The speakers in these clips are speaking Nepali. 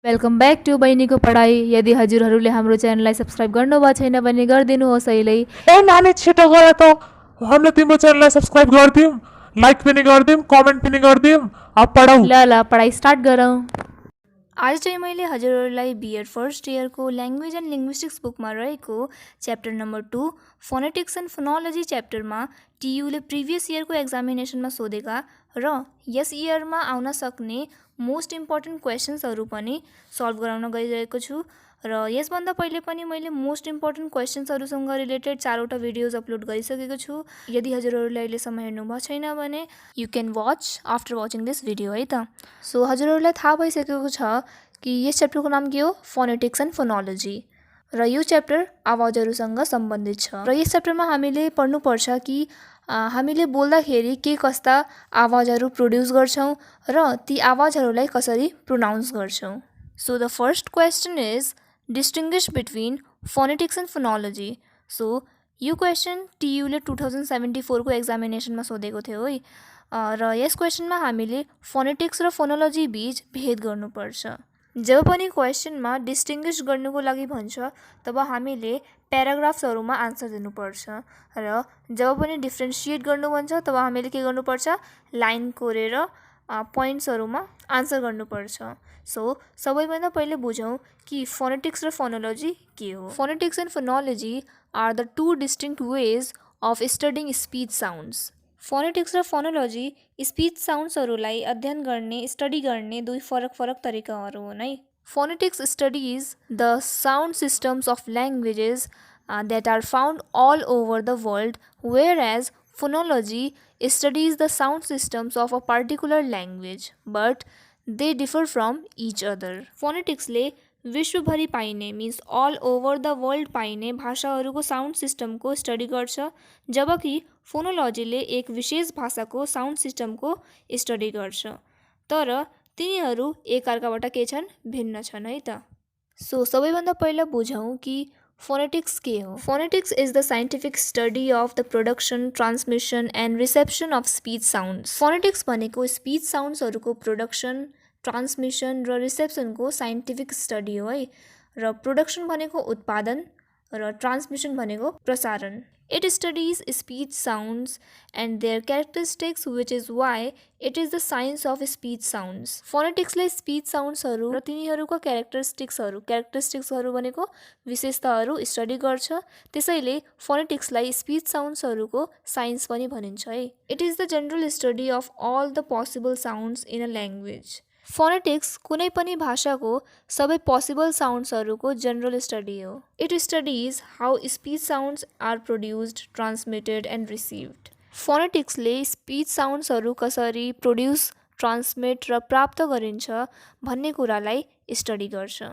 वेलकम ब्याक टु बहिनीको पढाइ। यदि हजुरहरूले हाम्रो च्यानललाई सब्स्क्राइब गर्नुभएको छैन भने गरिदिनुहोस् अहिले। ए नानी छिटो गर त, हामीले तिम्रो च्यानललाई सब्सक्राइब गरिदिउँ, लाइक पनि गरिदिउँ, कमेन्ट पनि गरिदिउँ। अब पढाऊ। ल पढाइ स्टार्ट गरौँ। आज चाहिँ मैले हजुरहरूलाई बिएड फर्स्ट इयरको ल्याङ्ग्वेज एन्ड लिङ्ग्विस्टिक्स बुकमा रहेको chapter number 2 phonetics and phonology च्याप्टरमा टियुले प्रिभियस इयरको एक्जामिनेसनमा सोधेका र यस इयरमा आउन सक्ने मोस्ट इम्पोर्टेन्ट क्वेसन्सहरू पनि सल्भ गराउन गइरहेको छु। र यसभन्दा पहिले पनि मैले मोस्ट इम्पोर्टेन्ट क्वेसन्सहरूसँग रिलेटेड 4वटा भिडियोज अपलोड गरिसकेको छु। यदि हजुरहरूले अहिलेसम्म हेर्नुभएको छैन भने you can watch after watching this video है त। सो हजुरहरूलाई थाहा भइसकेको छ कि यस च्याप्टरको नाम के हो, फोनेटिक्स एन्ड फोनोलोजी। र यो च्याप्टर आवाजहरूसँग सम्बन्धित छ र यस च्याप्टरमा हामीले पढ्नुपर्छ कि हामीले बोल्दाखेरि के कस्ता आवाजहरू प्रोड्युस गर्छौँ र ती आवाजहरूलाई कसरी प्रोनाउन्स गर्छौँ। So the first question is distinguish between phonetics and phonology. So यो क्वेसन टियुले 2074को एक्जामिनेसनमा सोधेको थियो है। र यस क्वेसनमा हामीले फोनेटिक्स र फोनोलोजी बीच भेद गर्नुपर्छ। जब पनि क्वेसनमा डिस्टिङ्ग्विस गर्नुको लागि भन्छ तब हामीले प्याराग्राफ्सहरूमा आन्सर दिनुपर्छ र जब पनि डिफ्रेन्सिएट गर्नु भन्छ तब हामीले के गर्नुपर्छ, लाइन कोरेर पोइन्ट्सहरूमा आन्सर गर्नुपर्छ। सो सबैभन्दा पहिले बुझौँ कि फोनेटिक्स र फोनोलोजी के हो। Phonetics and phonology are the two distinct ways of studying speech sounds. Phonetics र फोनोलोजी स्पिच साउन्ड्सहरूलाई अध्ययन गर्ने, स्टडी गर्ने दुई फरक फरक तरिकाहरू हुन् है। Phonetics studies the sound systems of languages that are found all over the world, whereas phonology studies the sound systems of a particular language, but they differ from each other. फोनेटिक्सले विश्वभरि पाइने means all over the world पाइने भाषाहरूको साउन्ड सिस्टमको स्टडी गर्छ, जबकि फोनोलोजीले एक विशेष भाषाको साउन्ड सिस्टमको स्टडी गर्छ। तर तिनीहरू एकअर्काबाट के छन्, भिन्न छन् है त। सो सबैभन्दा पहिला बुझौँ कि फोनेटिक्स के हो। Phonetics is the scientific study of the production, transmission and reception of speech sounds. Phonetics भनेको स्पिच साउन्ड्सहरूको प्रोडक्सन, ट्रान्समिसन र रिसेप्सनको साइन्टिफिक स्टडी हो है। र प्रोडक्सन भनेको उत्पादन र ट्रान्समिसन भनेको प्रसारण। It studies speech sounds and their characteristics, which is why it is the science of speech sounds. फोनेटिक्सले स्पिच साउन्ड्सहरू र तिनीहरूको क्यारेक्टरिस्टिक्सहरू भनेको विशेषताहरू स्टडी गर्छ, त्यसैले फोनेटिक्सलाई स्पिच साउन्ड्सहरूको साइन्स पनि भनिन्छ है। It is the general study of all the possible sounds in a language. Phonetics कुनै पनि भाषाको सबै पोसिबल साउन्ड्सहरूको जनरल स्टडी हो। It studies how speech sounds are produced, transmitted and received. फोनेटिक्सले स्पिच साउन्ड्सहरू कसरी प्रोड्युस, ट्रान्समिट र प्राप्त गरिन्छ भन्ने कुरालाई स्टडी गर्छ।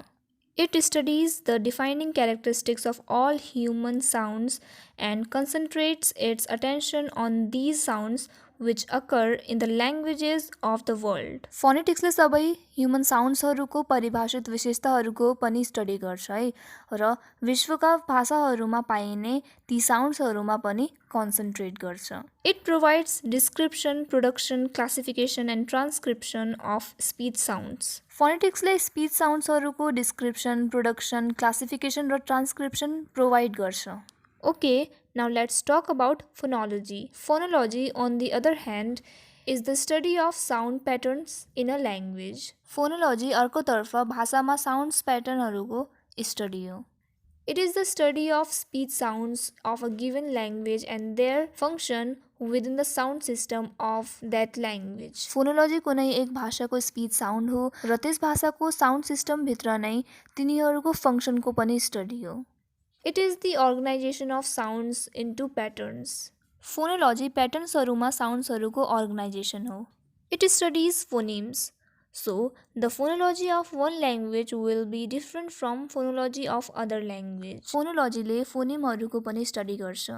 It studies the defining characteristics of all human sounds and concentrates its attention on these sounds which occur in the languages of the world. फोनेटिक्सले सबै ह्युमन साउन्ड्सहरूको परिभाषित विशेषताहरूको पनि स्टडी गर्छ है र विश्वका भाषाहरूमा पाइने ती साउन्ड्सहरूमा पनि कन्सन्ट्रेट गर्छ। It provides description, production, classification and transcription of speech sounds. फोनेटिक्सले स्पिच साउन्ड्सहरूको डिस्क्रिप्सन, प्रोडक्सन, क्लासिफिकेसन र ट्रान्सक्रिप्सन प्रोभाइड गर्छ। Okay, now let's talk about phonology. Phonology, on the other hand, is the study of sound patterns in a language. Phonology अर्कोतर्फ भाषामा साउन्ड्स प्याटर्नहरूको स्टडी हो। It is the study of speech sounds of a given language and their function within the sound system of that language. फोनोलोजी कुनै एक भाषाको स्पिच साउन्ड हो र त्यस भाषाको साउन्ड सिस्टमभित्र नै तिनीहरूको फङ्सनको पनि स्टडी हो। It is the organization of sounds into patterns. Phonology प्याटर्न्सहरूमा साउन्ड्सहरूको अर्गनाइजेसन हो। It studies phonemes. So, the phonology of one language will be different from phonology of other language. फोनोलोजीले फोनेमहरूको पनि स्टडी गर्छ,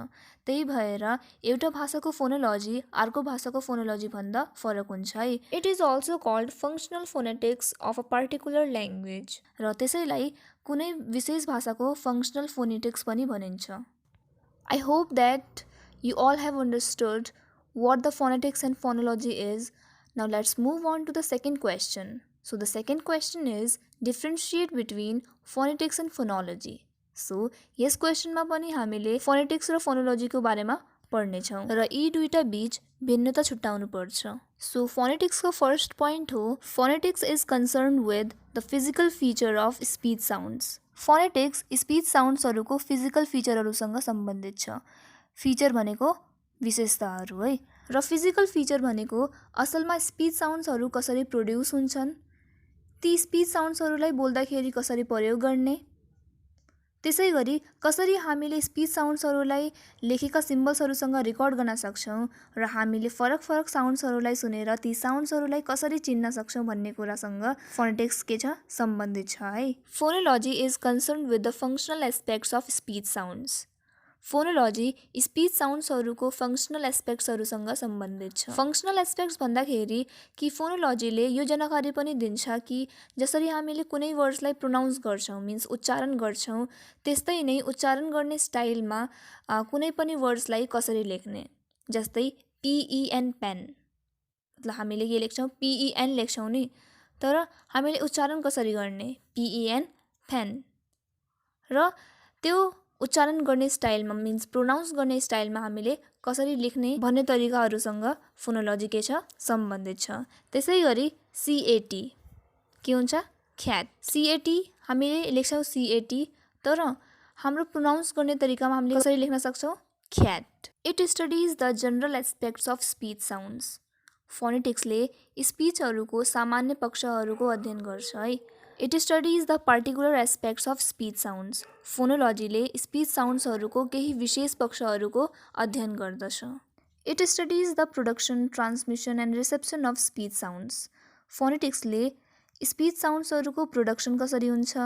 त्यही भएर एउटा भाषाको फोनोलोजी अर्को भाषाको फोनोलोजी भन्दा फरक हुन्छ है। It is also called functional phonetics of a particular language र त्यसैलाई कुनै विशेष भाषाको फङ्सनल फोनेटिक्स पनि भनिन्छ। I hope that you all have understood what the phonetics and phonology is. Now let's move on to the second question. So the second question is differentiate between phonetics and phonology. So यस क्वेसनमा पनि हामीले फोनेटिक्स र फोनोलोजीको बारेमा पढ्नेछौँ र यी दुईटा बीच भिन्नता छुट्याउनु पर्छ. सो फोनेटिक्सको फर्स्ट पोइन्ट हो phonetics is concern with the physical feature of speech sounds. Phonetics speech साउन्ड्सहरूको फिजिकल फिचरहरूसँग सम्बन्धित छ. फिचर भनेको विशेषताहरू है, र फिजिकल फिचर भनेको असलमा स्पीच साउन्ड्सहरू कसरी प्रोड्युस हुन्छन्, ती स्पीच साउन्ड्सहरूलाई बोल्दाखेरि कसरी प्रयोग गर्ने, त्यसै गरी कसरी हामीले स्पीच साउन्ड्सहरूलाई लेखेका सिम्बल्सहरूसँग रेकर्ड गर्न सक्छौँ र हामीले फरक फरक साउन्ड्सहरूलाई सुनेर ती साउन्ड्सहरूलाई कसरी चिन्न सक्छौँ भन्ने कुरासँग फोनेटिक्स के छ सम्बन्धित छ है. Phonology is concern with the functional aspects of speech sounds. Phonology speech साउन्ड्सहरूको फङ्सनल एस्पेक्ट्सहरूसँग सम्बन्धित छ. फङ्सनल एस्पेक्ट्स भन्दाखेरि कि फोनोलोजीले यो जानकारी पनि दिन्छ कि जसरी हामीले कुनै वर्ड्सलाई प्रोनाउन्स गर्छौँ मिन्स उच्चारण गर्छौँ, त्यस्तै नै उच्चारण गर्ने स्टाइलमा कुनै पनि वर्ड्सलाई कसरी लेख्ने. जस्तै PEN पेन, मतलब हामीले के लेख्छौँ PEN लेख्छौँ नि, तर हामीले उच्चारण कसरी गर्ने PEN पेन, र त्यो उच्चारण गर्ने स्टाइलमा मिन्स प्रोनाउन्स गर्ने स्टाइलमा हामीले कसरी लेख्ने भन्ने तरिकाहरूसँग फोनोलोजी के छ सम्बन्धित छ. त्यसै गरी CAT के हुन्छ ख्याट. CAT हामीले लेख्छौँ CAT, तर हाम्रो प्रोनाउन्स गर्ने तरिकामा हामीले कसरी लेख्न सक्छौँ ख्याट. It studies the general aspects of speech sounds. फोनेटिक्सले स्पीचहरूको सामान्य पक्षहरूको अध्ययन गर्छ है. It studies the particular aspects of speech sounds. फोनोलोजीले स्पीच साउन्ड्सहरूको केही विशेष पक्षहरूको अध्ययन गर्दछ. It studies the production, transmission and reception of speech sounds. फोनेटिक्सले स्पीच साउन्ड्सहरूको प्रोडक्सन कसरी हुन्छ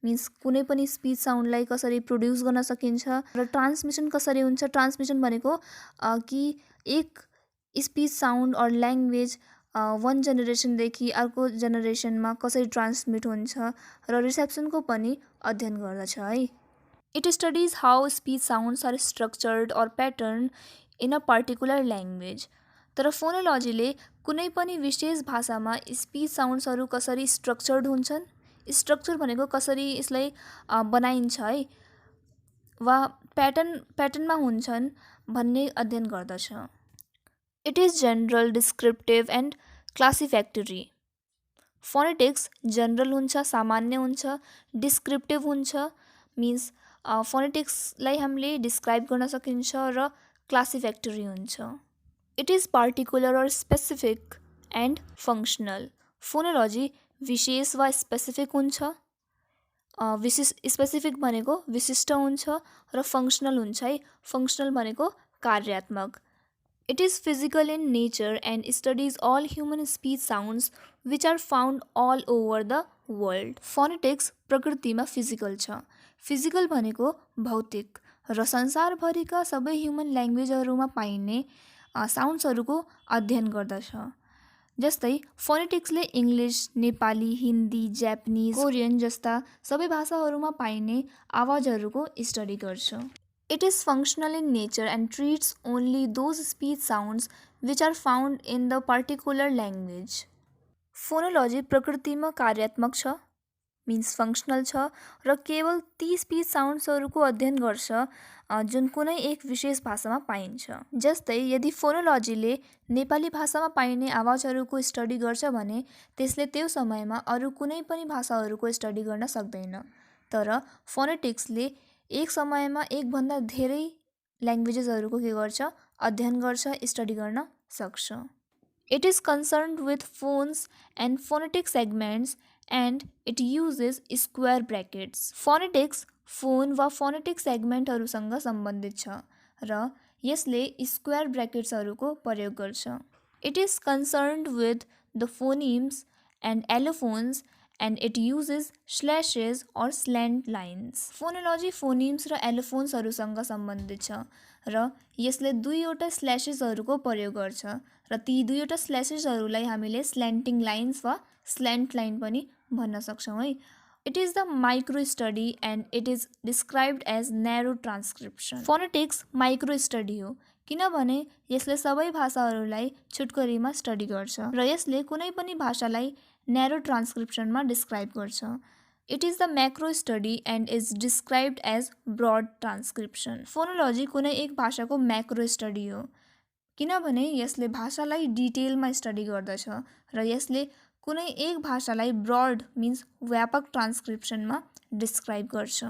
मिन्स कुनै पनि स्पीच साउन्डलाई कसरी प्रोड्युस गर्न सकिन्छ, र ट्रान्समिसन कसरी हुन्छ. ट्रान्समिसन भनेको कि एक स्पीच साउन्ड अर ल्याङ्ग्वेज वन जेनेरेसनदेखि अर्को जेनेरेसनमा कसरी ट्रान्समिट हुन्छ, र रिसेप्सनको पनि अध्ययन गर्दछ है. It studies how speech sounds are structured or pattern in a particular language. तर फोनोलोजीले कुनै पनि विशेष भाषामा स्पीच साउन्ड्सहरू कसरी स्ट्रक्चर्ड हुन्छन्, स्ट्रक्चर भनेको कसरी यसलाई बनाइन्छ है, वा प्याटर्नमा हुन्छन् भन्ने अध्ययन गर्दछ. It is general, descriptive and classificatory. Phonetics general हुन्छ, सामान्य हुन्छ, डिस्क्रिप्टिभ हुन्छ मिन्स फोनेटिक्सलाई हामीले डिस्क्राइब गर्न सकिन्छ, र क्लासिफेक्टरी हुन्छ. It is particular or specific and functional. Phonology विशेष वा स्पेसिफिक हुन्छ. स्पेसिफिक भनेको विशिष्ट हुन्छ, र फङ्सनल हुन्छ है. फङ्सनल भनेको कार्यात्मक. It is physical in nature and studies all human speech sounds which are found all over the world. Phonetics प्रकृतिमा फिजिकल छ. फिजिकल भनेको भौतिक, र संसारभरिका सबै ह्युमन ल्याङ्ग्वेजहरूमा पाइने साउन्ड्सहरूको अध्ययन गर्दछ. जस्तै फोनेटिक्सले English, Nepali, Hindi, Japanese, Korean जस्ता सबै भाषाहरूमा पाइने आवाजहरूको स्टडी गर्छ. It is functional in nature and treats only those speech sounds which are found in the particular language. फोनोलोजी प्रकृतिमा कार्यात्मक छ मिन्स फङ्सनल छ, र केवल ती स्पीच साउन्ड्सहरूको अध्ययन गर्छ जुन कुनै एक विशेष भाषामा पाइन्छ. जस्तै यदि फोनोलोजीले नेपाली भाषामा पाइने आवाजहरूको स्टडी गर्छ भने त्यसले त्यो समयमा अरू कुनै पनि भाषाहरूको स्टडी गर्न सक्दैन. तर फोनेटिक्सले एक समयमा एकभन्दा धेरै ल्याङ्ग्वेजेसहरूको के गर्छ अध्ययन गर्छ, स्टडी गर्न सक्छ. It is concerned with phones and phonetic segments and it uses square brackets. Phonetics phone वा फोनेटिक सेगमेन्टहरूसँग सम्बन्धित छ, र यसले स्क्वायर ब्र्याकेट्सहरूको प्रयोग गर्छ. It is concerned with the phonemes and allophones and it uses slashes or slant lines. Phonology phonemes र एलोफोन्सहरूसँग सम्बन्धित छ, र यसले दुईवटा स्ल्यासेसहरूको प्रयोग गर्छ, र ती दुईवटा स्ल्यासेसहरूलाई हामीले स्ल्यान्टिङ लाइन्स वा स्ल्यान्ट लाइन पनि भन्न सक्छौँ है. It is the micro study and it is described as narrow transcription. Phonetics micro study हो किनभने यसले सबै भाषाहरूलाई छुटकरीमा स्टडी गर्छ, र यसले कुनै पनि भाषालाई न्यारो ट्रान्सक्रिप्सनमा डिस्क्राइब गर्छ। It is the macro study and is described as broad transcription. Phonology कुनै एक भाषाको म्याक्रो स्टडी हो किनभने यसले भाषालाई डिटेलमा स्टडी गर्दछ र यसले कुनै एक भाषालाई ब्रड मिन्स व्यापक ट्रान्सक्रिप्सनमा डिस्क्राइब गर्छ।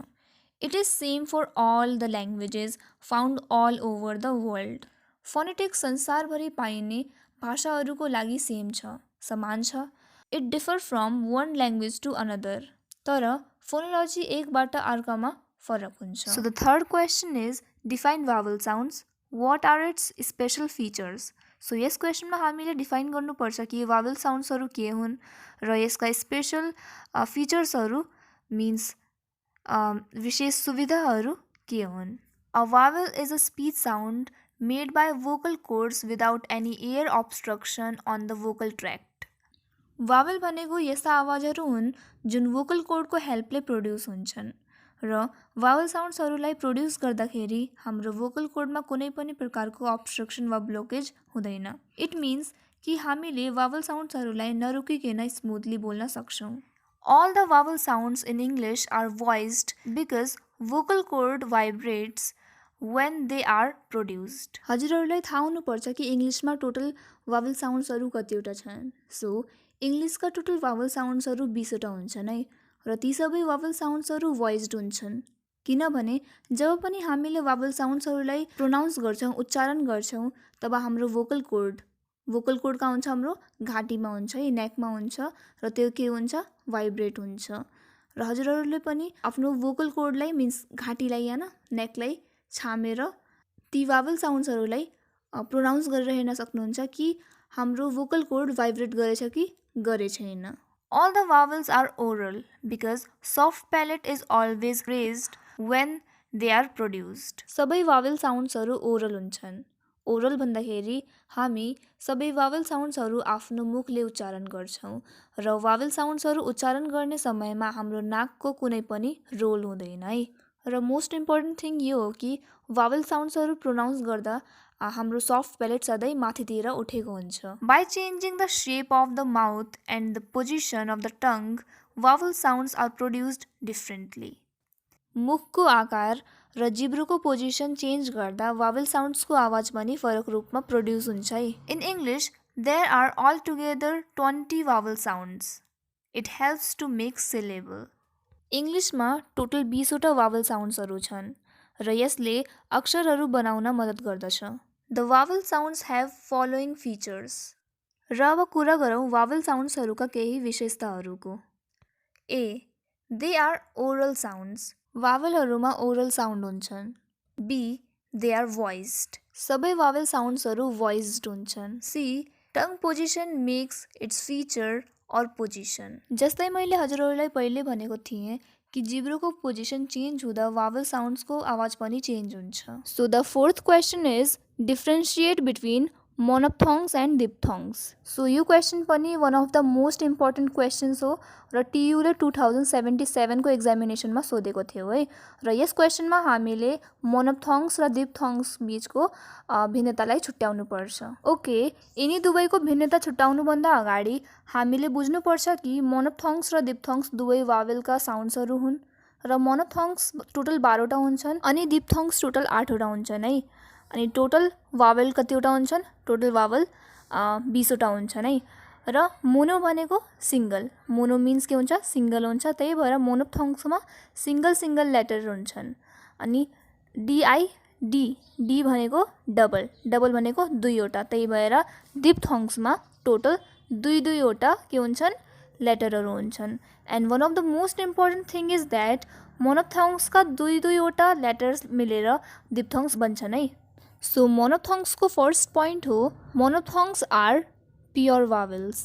It is same for all the languages found all over the world. Phonetics संसारभरि पाइने भाषाहरूको लागि सेम छ, समान छ। It differ from one language to another. तर फोनोलोजी एकबाट अर्कामा फरक हुन्छ। So the third question is define vowel sounds, what are its special features. So यस क्वेसनमा हामीले डिफाइन गर्नुपर्छ कि भावल साउन्ड्सहरू के हुन् र यसका स्पेसल फिचर्सहरू मिन्स विशेष सुविधाहरू के हुन्। A vowel is a speech sound made by vocal cords without any air obstruction on the vocal tract. Vowel भनेको यस्ता आवाजहरू हुन् जुन भोकल कोर्डको हेल्पले प्रोड्युस हुन्छन् र भावल साउन्ड्सहरूलाई प्रोड्युस गर्दाखेरि हाम्रो भोकल कोर्डमा कुनै पनि प्रकारको अब्स्ट्रक्सन वा ब्लोकेज हुँदैन। इट मिन्स कि हामीले भावल साउन्ड्सहरूलाई नरोकिकन स्मुथली बोल्न सक्छौँ। All the vowel sounds in English are voiced because vocal cord vibrates when they are produced. हजुरहरूलाई थाहा हुनुपर्छ कि इङ्ग्लिसमा टोटल भावल साउन्ड्सहरू कतिवटा छन्। सो इङ्ग्लिसका टोटल भावल साउन्ड्सहरू 20वटा हुन्छन् है र ती सबै भावल साउन्ड्सहरू भोइस्ड हुन्छन् किनभने जब पनि हामीले भावल साउन्ड्सहरूलाई प्रोनाउन्स गर्छौँ, उच्चारण गर्छौँ, तब हाम्रो भोकल कोर्ड कहाँ हुन्छ, हाम्रो घाँटीमा हुन्छ है, नेकमा हुन्छ र त्यो के हुन्छ, भाइब्रेट हुन्छ। र हजुरहरूले पनि आफ्नो भोकल कोर्डलाई मिन्स घाँटीलाई होइन नेकलाई छामेर ती भावल साउन्ड्सहरूलाई प्रोनाउन्स गरेर हेर्न सक्नुहुन्छ कि हाम्रो भोकल कोर्ड भाइब्रेट गरेछ कि गरे छैन। All the vowels are oral because soft palate is always raised when they are produced. सबै भावल साउन्ड्सहरू ओरल हुन्छन्। ओरल भन्दाखेरि हामी सबै भावल साउन्ड्सहरू आफ्नो मुखले उच्चारण गर्छौँ र भावल साउन्ड्सहरू उच्चारण गर्ने समयमा हाम्रो नाकको कुनै पनि रोल हुँदैन है। र मोस्ट इम्पोर्टेन्ट थिङ यो हो कि भावल साउन्ड्सहरू प्रोनाउन्स गर्दा हाम्रो सफ्ट प्यालेट सधैँ माथितिर उठेको हुन्छ। By changing the shape of the mouth and the position of the tongue vowel sounds are produced differently. मुखको आकार र जिब्रोको पोजिसन चेन्ज गर्दा भावल साउन्ड्सको आवाज पनि फरक रूपमा प्रोड्युस हुन्छ है। In English there are altogether 20 vowel sounds. It helps to make syllable. इङ्ग्लिसमा टोटल 20वटा भावल साउन्ड्सहरू छन् र यसले अक्षरहरू बनाउन मद्दत गर्दछ। The vowel sounds have following features. र अब कुरा गरौँ भावल साउन्ड्सहरूका केही विशेषताहरूको। A, they are oral sounds. भावलहरूमा ओरल साउन्ड हुन्छन्। B, they are voiced. सबै भावल साउन्ड्सहरू भोइस्ड हुन्छन्। C, tongue position makes its feature or position. जस्तै मैले हजुरहरूलाई पहिले भनेको थिएँ कि जिब्रोको पोजिसन चेन्ज हुँदा भावल साउन्ड्सको आवाज पनि चेन्ज हुन्छ। So the fourth question is differentiate between monophthongs and diphthongs. So यो क्वेसन पनि one of the most important questions हो र टियुले 2077 को एक्जामिनेसनमा सोधेको थियो है। र यस क्वेसनमा हामीले मोनोप्थोङ्स र डिप्थोङ्स बिचको भिन्नतालाई छुट्याउनुपर्छ। ओके, यिनी दुवैको भिन्नता छुट्याउनुभन्दा अगाडि हामीले बुझ्नुपर्छ कि मोनोप्थोङ्स र डिप्थोङ्स दुवै भावेलका साउन्ड्सहरू हुन् र मोनोप्थोङ्स टोटल 12वटा हुन्छन् अनि डिप्थोङ्स टोटल 8वटा हुन्छन् है। अनि टोटल भावेल कतिवटा हुन्छन्, टोटल भावेल 20वटा हुन्छन् है। र मोनो भनेको सिङ्गल, मोनो मिन्स के हुन्छ, सिङ्गल हुन्छ, त्यही भएर मोनोप्थोङ्समा सिङ्गल लेटर हुन्छन्। अनि डी भनेको डबल भनेको 2वटा, त्यही भएर डिप्थोङ्समा टोटल 2वटा के हुन्छन्, लेटरहरू हुन्छन्। And one of the most important thing is that मोनोप्थोङ्सका 2वटा लेटर्स मिलेर डिप्थोङ्स बन्छन् है। सो मोनोप्थोङ्सको फर्स्ट पोइन्ट हो monophthongs are pure vowels.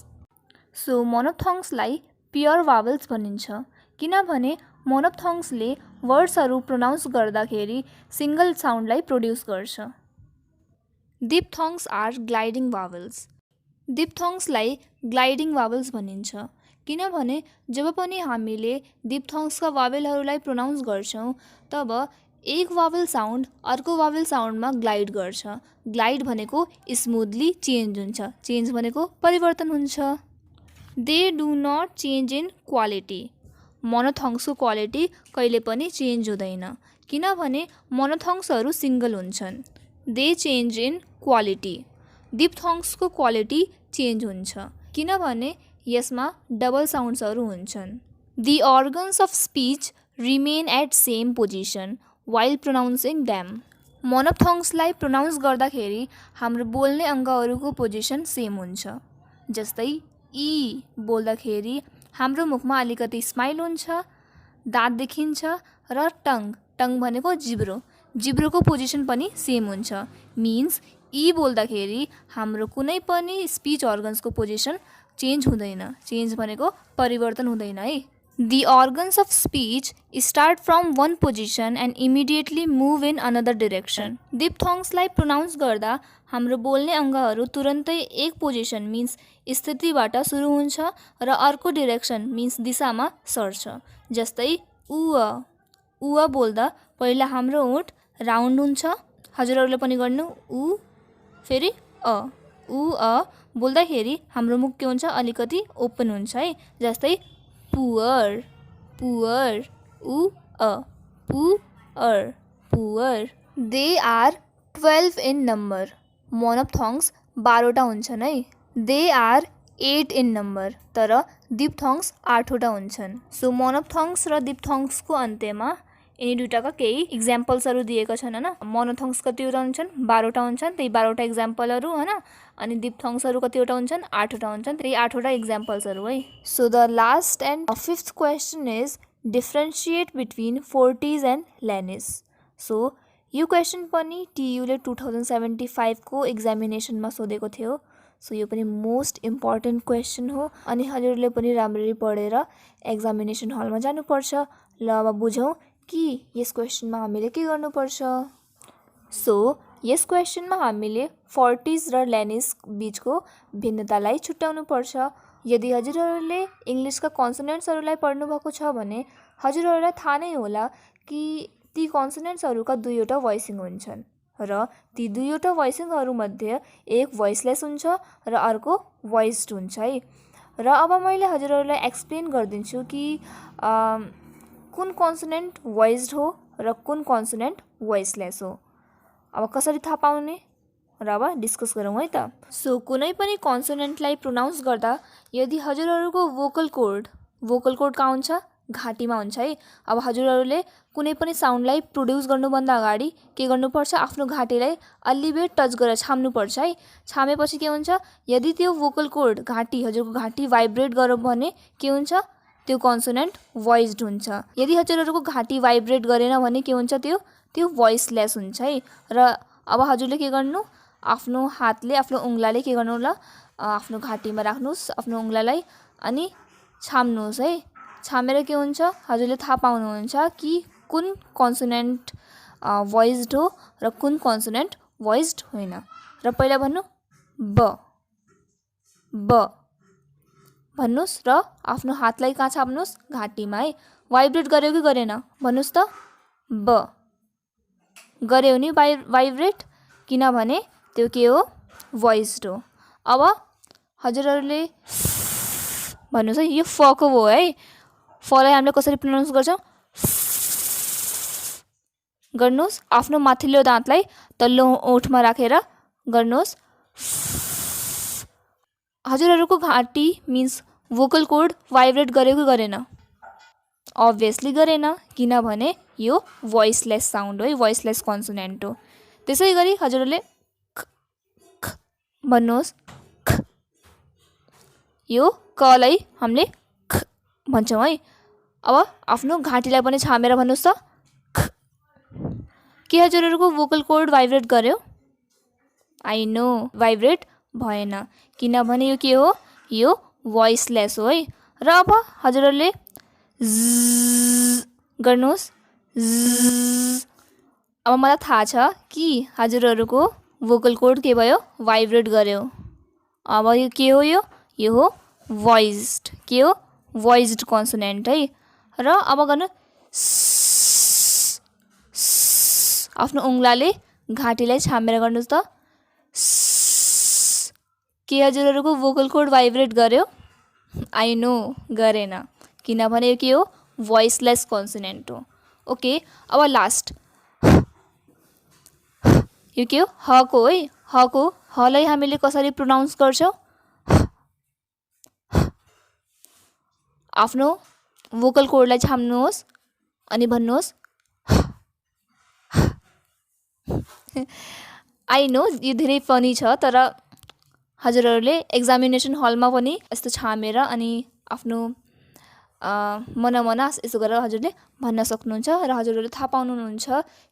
So मोनोप्थोङ्सलाई प्योर भावेल्स भनिन्छ किनभने मोनोप्थोङ्सले वर्ड्सहरू प्रोनाउन्स गर्दाखेरि सिङ्गल साउन्डलाई प्रोड्युस गर्छ। Diphthongs are ग्लाइडिङ भावेल्स। डिप्थोङ्सलाई ग्लाइडिङ भावेल्स भनिन्छ किनभने जब पनि हामीले डिप्थोङ्सका भावेलहरूलाई प्रोनाउन्स गर्छौँ तब एक भावेल साउन्ड अर्को भावेल साउन्डमा ग्लाइड गर्छ। ग्लाइड भनेको स्मुथली चेन्ज हुन्छ, चेन्ज भनेको परिवर्तन हुन्छ। They do not change in quality. मोनोथङ्सको क्वालिटी कहिले पनि चेन्ज हुँदैन किनभने मोनोथङ्सहरू सिङ्गल हुन्छन्। They change in quality. डिप्थङ्सको क्वालिटी चेन्ज हुन्छ किनभने यसमा डबल साउन्ड्सहरू हुन्छन्। The organs of speech remain at same position while pronouncing them. मोनोथङ्सलाई प्रोनाउन्स गर्दाखेरि हाम्रो बोल्ने अङ्गहरूको पोजिसन सेम हुन्छ। जस्तै ई बोल्दाखेरि हाम्रो मुखमा अलिकति स्माइल हुन्छ, दाँत देखिन्छ र टङ भनेको जिब्रोको पोजिसन पनि सेम हुन्छ। मिन्स ई बोल्दाखेरि हाम्रो कुनै पनि स्पिच अर्गन्सको पोजिसन चेन्ज हुँदैन। चेन्ज भनेको परिवर्तन हुँदैन है। The organs of speech start from one position and immediately move in another direction. डिप्थङ्सलाई प्रोनाउन्स गर्दा हाम्रो बोल्ने अङ्गहरू तुरन्तै एक पोजिसन मिन्स स्थितिबाट सुरु हुन्छ र अर्को डिरेक्सन मिन्स दिशामा सर्छ। जस्तै उ बोल्दा पहिला हाम्रो ओठ राउन्ड हुन्छ। हजुरहरूले पनि गर्नु उ फेरि उ बोल्दाखेरि हाम्रो मुख के हुन्छ अलिकति ओपन हुन्छ है। जस्तै poor poor. They are 12 in number. मोनोथङ्स 12वटा हुन्छन् है। दे आर 8 इन नम्बर तर डिप्थङ्स 8वटा हुन्छन्। सो मोनोथङ्स र डिप्थङ्सको अन्त्यमा यिनी दुईटाका केही इक्जाम्पल्सहरू दिएका छन् होइन। मोनोथङ्स कतिवटा हुन्छन् 12वटा हुन्छन्, त्यही 12वटा इक्जाम्पलहरू होइन। अनि डिप्थङ्सहरू कतिवटा हुन्छन् 8वटा हुन्छन्, त्यही 8वटा इक्जाम्पल्सहरू है। So the last and 5th question is differentiate between fortis and lenis. So यो क्वेसन पनि टियुले 2075 को एक्जामिनेसनमा सोधेको थियो। सो यो पनि मोस्ट इम्पोर्टेन्ट क्वेसन हो अनि हजुरले पनि राम्ररी पढेर एक्जामिनेसन हलमा जानुपर्छ। ल अब बुझौँ कि यस क्वेसनमा हामीले के गर्नुपर्छ। सो यस क्वेसनमा हामीले फोर्टिज र ल्यानिस बीचको भिन्नतालाई छुट्याउनु पर्छ। यदि हजुरहरूले इङ्ग्लिसका कन्सोनेन्ट्सहरूलाई पढ्नुभएको छ भने हजुरहरूलाई थाहा नै होला कि ती कन्सोनेन्ट्सहरूका दुईवटा भोइसिङ हुन्छन् र ती दुईवटा भोइसिङहरूमध्ये एक भोइसलेस हुन्छ र अर्को भोइस्ड हुन्छ है। र अब मैले हजुरहरूलाई एक्सप्लेन गरिदिन्छु कि कुन कन्सोनेन्ट भोइस्ड हो र कुन कन्सोनेन्ट भोइसलेस हो। अब कसरी थाहा पाउने र अब डिस्कस गरौँ है त। सो कुनै पनि कन्सोनेन्टलाई प्रोनाउन्स गर्दा यदि हजुरहरूको भोकल कोर्ड कहाँ हुन्छ घाँटीमा हुन्छ है। अब हजुरहरूले कुनै पनि साउन्डलाई प्रोड्युस गर्नुभन्दा अगाडि के गर्नुपर्छ आफ्नो घाँटीलाई अलि बेर टच गरेर छाम्नुपर्छ है। छामेपछि के हुन्छ यदि त्यो भोकल कोर्ड हजुरको घाँटी भाइब्रेट गर्यो भने के हुन्छ त्यो कन्सोनेन्ट भोइस्ड हुन्छ। यदि हजुरहरूको घाँटी भाइब्रेट गरेन भने के हुन्छ त्यो भोइसलेस हुन्छ है। र अब हजुरले के गर्नु आफ्नो हातले आफ्नो उङ्लाले के गर्नु ल आफ्नो घाँटीमा राख्नुहोस् आफ्नो उङ्लालाई अनि छाम्नुहोस् है। छामेर के हुन्छ हजुरले थाहा पाउनुहुन्छ कि कुन कन्सोनेन्ट भोइस्ड हो र कुन कन्सोनेन्ट भोइस्ड होइन। र पहिला भन्नु ब भन्नुहोस् र आफ्नो हातलाई कहाँ छाप्नुहोस् घाँटीमा है। भाइब्रेट गर्यो कि गरेन भन्नुहोस् त। ब गर्यो नि भाइब्रेट किनभने त्यो के हो भोइस्ड हो। अब हजुरहरूले भन्नुहोस् है यो फको हो है। फलाई हामीले कसरी प्रोनाउन्स गर्छौँ गर्नुहोस् आफ्नो माथिल्लो दाँतलाई तल्लो ओठमा राखेर गर्नुहोस्। हजुरहरूको घाँटी मिन्स भोकल कोर्ड भाइब्रेट गर्यो कि गरेन अभियसली गरेन किनभने यो भोइसलेस साउन्ड हो, भोइसलेस कन्सोनेन्ट हो। त्यसै गरी हजुरहरूले भन्नुहोस् यो कलाई हामीले भन्छौँ है। अब आफ्नो घाँटीलाई पनि छामेर भन्नुहोस् त। के हजुरहरूको भोकल कोर्ड भाइब्रेट गर्यो? आई नो भाइब्रेट भएन किनभने यो के हो यो भोइसलेस हो है। र अब हजुरहरूले गर्नुहोस्। अब मलाई थाहा छ कि हजुरहरूको भोकल कोर्ड के भयो भाइब्रेट गर्यो। अब यो के हो यो हो भोइस्ड के हो भोइस्ड कन्सोनेन्ट है। र अब गर्नु आफ्नो उङ्लाले घाँटीलाई छामेर गर्नुहोस् त। के हजुरहरूको भोकल कोर्ड भाइब्रेट गर्यो? आई नो गरेन, किनभने यो के हो, भोइसलेस कन्सोनेन्ट हो। ओके, अब लास्ट यो के हो, हको है। हको हलाई हामीले कसरी प्रोनाउन्स गर्छौँ, आफ्नो भोकल कोडलाई छाम्नुहोस् अनि भन्नुहोस् आई नो यो धेरै फनी छ, तर हजुरहरूले एक्जामिनेसन हलमा पनि यस्तो छामेर अनि आफ्नो मना यसो गरेर हजुरले भन्न सक्नुहुन्छ र हजुरहरूले थाहा पाउनुहुन्छ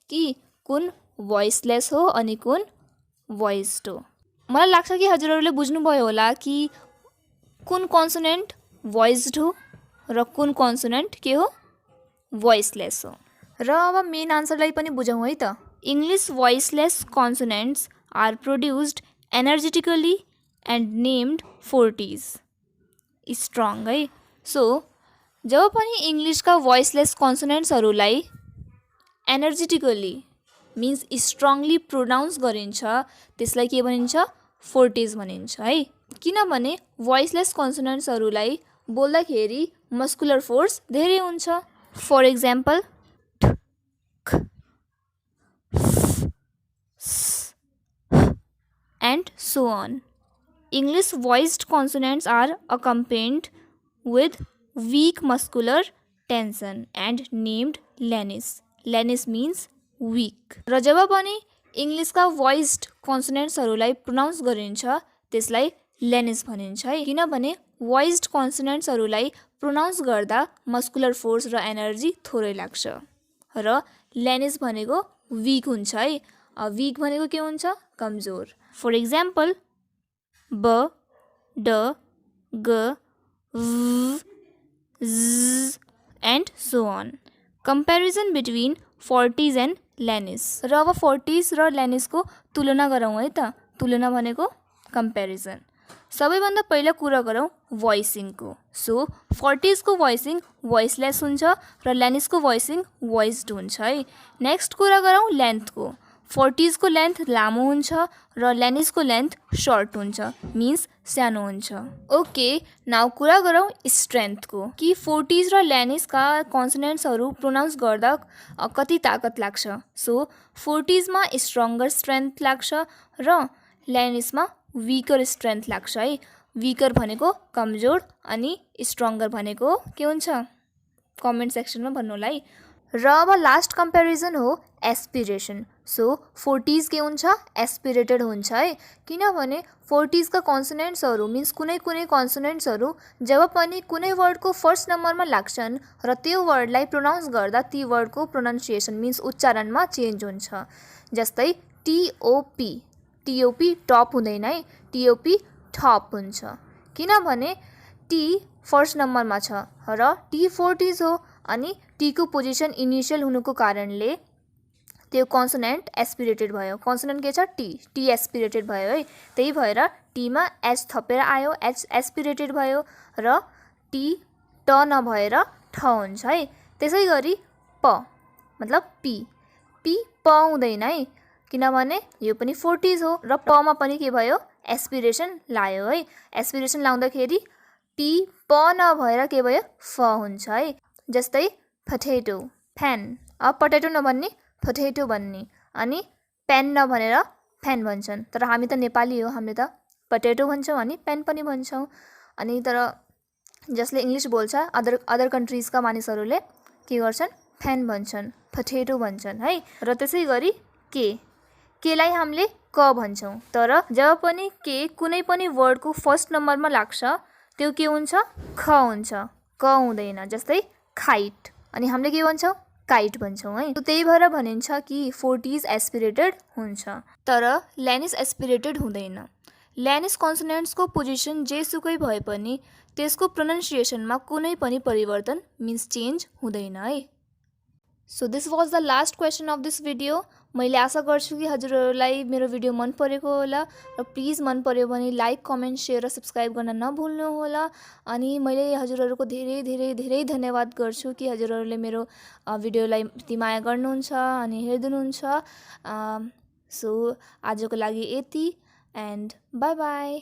कि कुन भोइसलेस हो अनि कुन भोइस्ड हो। मलाई लाग्छ कि हजुरहरूले बुझ्नुभयो होला कि कुन कन्सोनेन्ट भोइस्ड हो र कुन कन्सोनेन्ट के हो, भोइसलेस हो। र अब मेन आन्सरलाई पनि बुझौँ है त। English voiceless consonants are produced energetically and named 40s strong है। सो जब पनि इङ्ग्लिसका भोइसलेस कन्सोनेन्ट्सहरूलाई एनर्जेटिकली मिन्स स्ट्रङली प्रोनाउन्स गरिन्छ त्यसलाई के भनिन्छ, 40s भनिन्छ है। किनभने भोइसलेस कन्सोनेन्ट्सहरूलाई बोल्दाखेरि मस्कुलर फोर्स धेरै हुन्छ। For example and so on. English voiced consonants are accompanied with weak muscular tension and named lenis. Lenis means weak. र जब पनि इङ्ग्लिसका voiced consonantsहरूलाई प्रोनाउन्स गरिन्छ त्यसलाई लेनिस भनिन्छ है। किनभने voiced consonantsहरूलाई प्रोनाउन्स गर्दा मस्कुलर फोर्स र एनर्जी थोरै लाग्छ र लेनिस भनेको विक हुन्छ है। विक भनेको के हुन्छ, कमजोर। फर एक्जाम्पल ब, ड, ग, v, z and so on. Comparison between 40s and lenis. र अब 40s र लेनिसको तुलना गरौँ है त। तुलना भनेको कम्पेरिजन। सबैभन्दा पहिला कुरा गरौँ भोइसिङको। सो 40s को भोइसिङ भोइसलेस हुन्छ र लेनिसको भोइसिङ भोइस्ड हुन्छ है। नेक्स्ट कुरा गरौँ लेन्थको। 40s को लेन्थ लामो हुन्छ र लेनिसको लेन्थ सर्ट हुन्छ, मिन्स सानो हुन्छ। ओके, नाउ कुरा गरौँ स्ट्रेन्थको कि 40s र लेनिसका कन्सोनेन्ट्सहरू प्रोनाउन्स गर्दा कति ताकत लाग्छ। सो 40s मा स्ट्रङ्गर स्ट्रेन्थ लाग्छ र लेनिसमा विकर स्ट्रेन्थ लाग्छ है। विकर भनेको कमजोर अनि स्ट्रङ्गर भनेको के हुन्छ, कमेन्ट सेक्सनमा भन्नुहोला है। र अब लास्ट कम्पेरिजन हो एस्पिरेसन। सो 40s के हुन्छ, एस्पिरेटेड हुन्छ है। किनभने 40s का कन्सोनेन्ट्सहरू मिन्स कुनै कुनै कन्सोनेन्ट्सहरू जब पनि कुनै वर्डको फर्स्ट नम्बरमा लाग्छन् र त्यो वर्डलाई प्रोनाउन्स गर्दा ती वर्डको प्रोनाउन्सिएसन मिन्स उच्चारणमा चेन्ज हुन्छ। जस्तै टिओपी, टिओपी टप हुँदैन है, टिओपी टप हुन्छ। किनभने टी फर्स्ट नम्बरमा छ र टी 40s हो अनि टीको पोजिसन इनिसियल हुनुको कारणले त्यो कन्सोनेन्ट एस्पिरेटेड भयो। कन्सोनेन्ट के छ, टी, टी एस्पिरेटेड भयो है। त्यही भएर टीमा एच थपेर आयो, एच एस्पिरेटेड भयो र टी ट नभएर ठ हुन्छ है। त्यसै गरी प मतलब पी, पी प हुँदैन है किनभने यो पनि 40s हो र पमा पनि के भयो, एस्पिरेसन लायो है। एस्पिरेसन लाउँदाखेरि पी प नभएर के भयो, फ हुन्छ है। जस्तै पोटेटो, फ्यान। अब पोटेटो नभन्ने पोटेटो भन्ने अनि पेन नभनेर फ्यान भन्छन्। तर हामी त नेपाली हो, हामीले त पोटेटो भन्छौँ अनि पेन पनि भन्छौँ। अनि तर जसले इङ्ग्लिस बोल्छ अदर कन्ट्रिजका मानिसहरूले के गर्छन्, फ्यान भन्छन्, पोटेटो भन्छन् है। र त्यसै गरी केलाई हामीले क भन्छौँ। तर जब पनि के कुनै पनि वर्डको फर्स्ट नम्बरमा लाग्छ त्यो के हुन्छ, ख हुन्छ, क हुँदैन। जस्तै खाइट अनि हामीले के भन्छौँ, काइट भन्छौँ है। त्यही भएर भनिन्छ कि 40s एस्पिरेटेड हुन्छ तर लेनिस एस्पिरेटेड हुँदैन। लेनिस कन्सोनेन्ट्सको पोजिसन जेसुकै भए पनि त्यसको प्रोनाउन्सिएसनमा कुनै पनि परिवर्तन मिन्स चेन्ज हुँदैन है। So this was the last question of this video. मैले आशा गर्छु कि हजुरहरूलाई मेरो भिडियो मन परेको होला र प्लिज मन पर्यो भने लाइक, कमेन्ट, सेयर र सब्सक्राइब गर्न नभुल्नु होला। अनि मैले हजुरहरूको धेरै धेरै धेरै धन्यवाद गर्छु कि हजुरहरूले मेरो भिडियोलाई यति माया गर्नुहुन्छ अनि हेरिदिनुहुन्छ। सो आजको लागि यति एन्ड बाई बाई।